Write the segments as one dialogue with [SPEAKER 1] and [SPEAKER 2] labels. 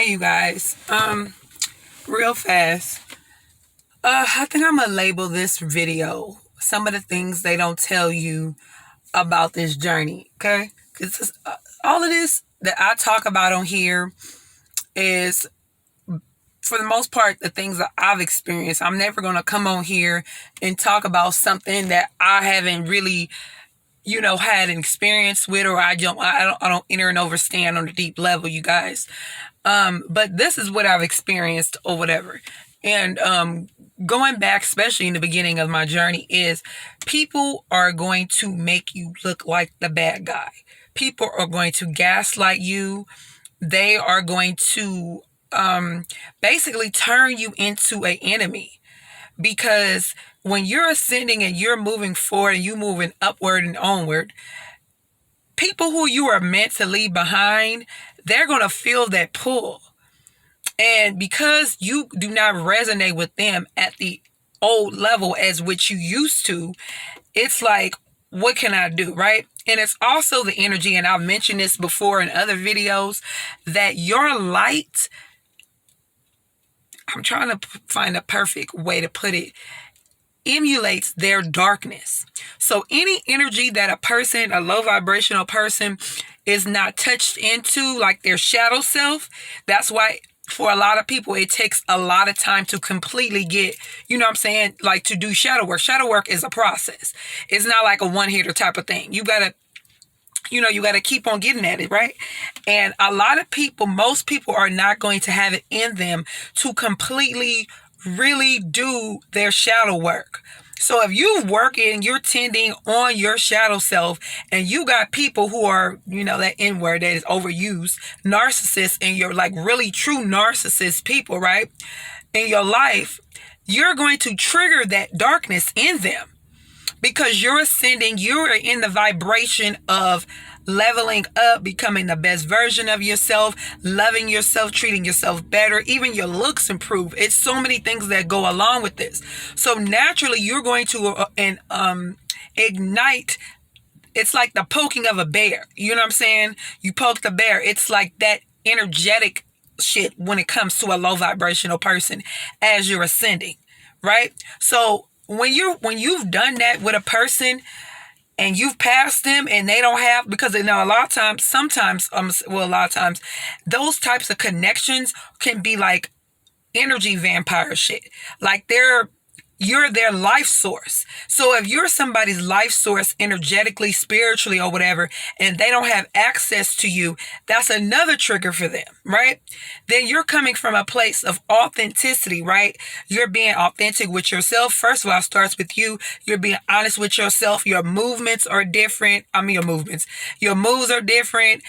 [SPEAKER 1] Hey, you guys. Real fast. I think I'm gonna label this video some of the things they don't tell you about this journey. Okay, because all of this that I talk about on here is, for the most part, the things that I've experienced. I'm never gonna come on here and talk about something that I haven't really, had an experience with, or I don't enter and overstand on a deep level, you guys. But this is what I've experienced or whatever. And going back, especially in the beginning of my journey, is people are going to make you look like the bad guy. People are going to gaslight you. They are going to basically turn you into an enemy, because when you're ascending and you're moving forward and you're moving upward and onward, people who you are meant to leave behind, they're going to feel that pull. And because you do not resonate with them at the old level as which you used to, it's like, what can I do, right? And it's also the energy, and I've mentioned this before in other videos, that your light, I'm trying to find a perfect way to put it, emulates their darkness. So any energy that a low vibrational person, is not touched into, like their shadow self, that's why for a lot of people it takes a lot of time to completely get, like to do shadow work. Shadow work is a process. It's not like a one-hitter type of thing. You gotta keep on getting at it, right? And a lot of people, most people are not going to have it in them to completely really do their shadow work. So if you're working, you're tending on your shadow self, and you got people who are, that N word that is overused, narcissists, and you're like really true narcissist people, right? In your life, you're going to trigger that darkness in them, because you're ascending, you're in the vibration of leveling up, becoming the best version of yourself, loving yourself, treating yourself better, even your looks improve. It's so many things that go along with this. So naturally, you're going to ignite. It's like the poking of a bear. You know what I'm saying? You poke the bear. It's like that energetic shit when it comes to a low vibrational person as you're ascending, right? So when you've done that with a person and you've passed them and they don't have, because a lot of times those types of connections can be like energy vampire shit. Like you're their life source. So if you're somebody's life source energetically, spiritually, or whatever, and they don't have access to you, that's another trigger for them, right? Then you're coming from a place of authenticity, right? You're being authentic with yourself. First of all, it starts with you. You're being honest with yourself. Your movements are different. Your moves are different.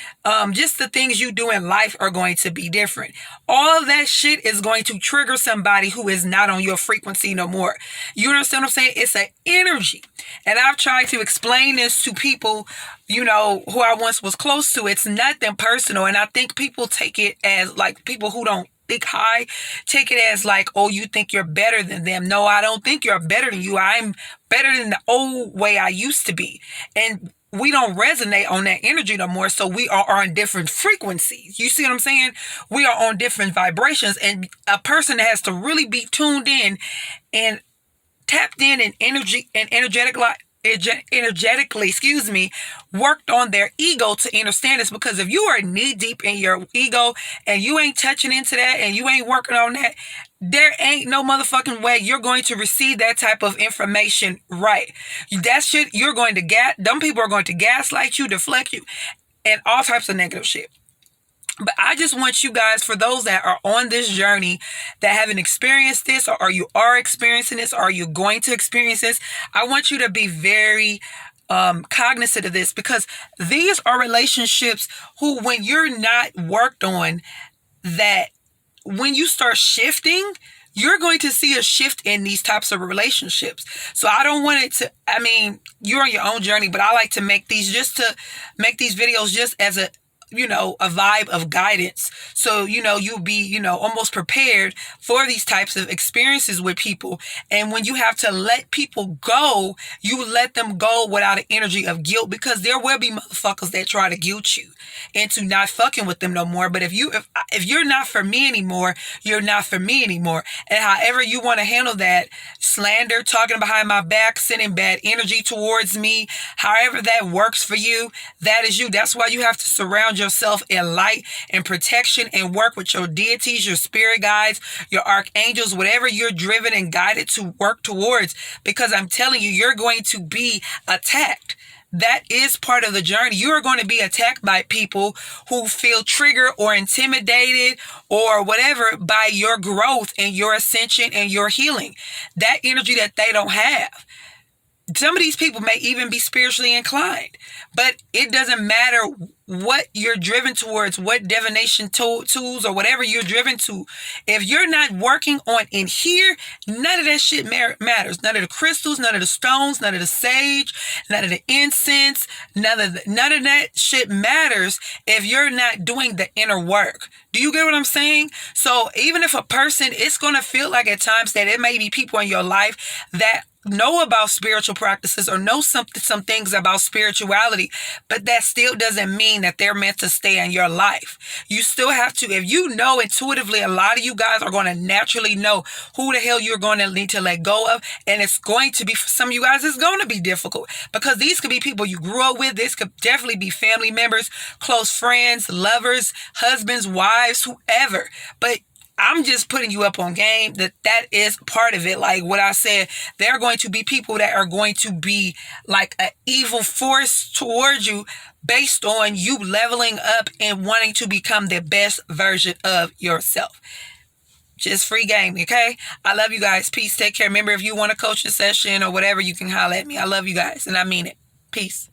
[SPEAKER 1] Just the things you do in life are going to be different. All of that shit is going to trigger somebody who is not on your frequency no more. You understand what I'm saying? It's an energy. And I've tried to explain this to people, who I once was close to. It's nothing personal. And I think people take it as like, people who don't think high, take it as like, oh, you think you're better than them. No, I don't think you're better than you. I'm better than the old way I used to be. And we don't resonate on that energy no more. So we are on different frequencies. You see what I'm saying? We are on different vibrations. And a person has to really be tuned in and tapped in and energetically, worked on their ego to understand this. Because if you are knee deep in your ego and you ain't touching into that and you ain't working on that, there ain't no motherfucking way you're going to receive that type of information right. That shit, dumb people are going to gaslight you, deflect you, and all types of negative shit. But I just want you guys, for those that are on this journey that haven't experienced this, or you are experiencing this, or you're going to experience this, I want you to be very cognizant of this, because these are relationships who, when you're not worked on, that when you start shifting, you're going to see a shift in these types of relationships. So I don't want it to, you're on your own journey, but I like to make these videos just as a, a vibe of guidance. So, you'll be, almost prepared for these types of experiences with people. And when you have to let people go, you let them go without an energy of guilt, because there will be motherfuckers that try to guilt you into not fucking with them no more. But if you're not for me anymore, you're not for me anymore. And however you want to handle that, slander, talking behind my back, sending bad energy towards me, however that works for you, that is you. That's why you have to surround yourself in light and protection and work with your deities, your spirit guides, your archangels, whatever you're driven and guided to work towards, because I'm telling you, you're going to be attacked. That is part of the journey. You are going to be attacked by people who feel triggered or intimidated or whatever by your growth and your ascension and your healing. That energy that they don't have. Some of these people may even be spiritually inclined, but it doesn't matter what you're driven towards, what divination tools or whatever you're driven to. If you're not working on in here, none of that shit matters. None of the crystals, none of the stones, none of the sage, none of the incense, none of that shit matters if you're not doing the inner work. Do you get what I'm saying? So even if a person, it's going to feel like at times that it may be people in your life that know about spiritual practices or know some things about spirituality, but that still doesn't mean that they're meant to stay in your life. You still have to, if you know intuitively, a lot of you guys are going to naturally know who the hell you're going to need to let go of. And it's going to be, for some of you guys, it's going to be difficult, because these could be people you grew up with. This could definitely be family members, close friends, lovers, husbands, wives, whoever. But I'm just putting you up on game that is part of it. Like what I said, there are going to be people that are going to be like an evil force towards you based on you leveling up and wanting to become the best version of yourself. Just free game, okay? I love you guys. Peace. Take care. Remember, if you want a coaching session or whatever, you can holler at me. I love you guys, and I mean it. Peace.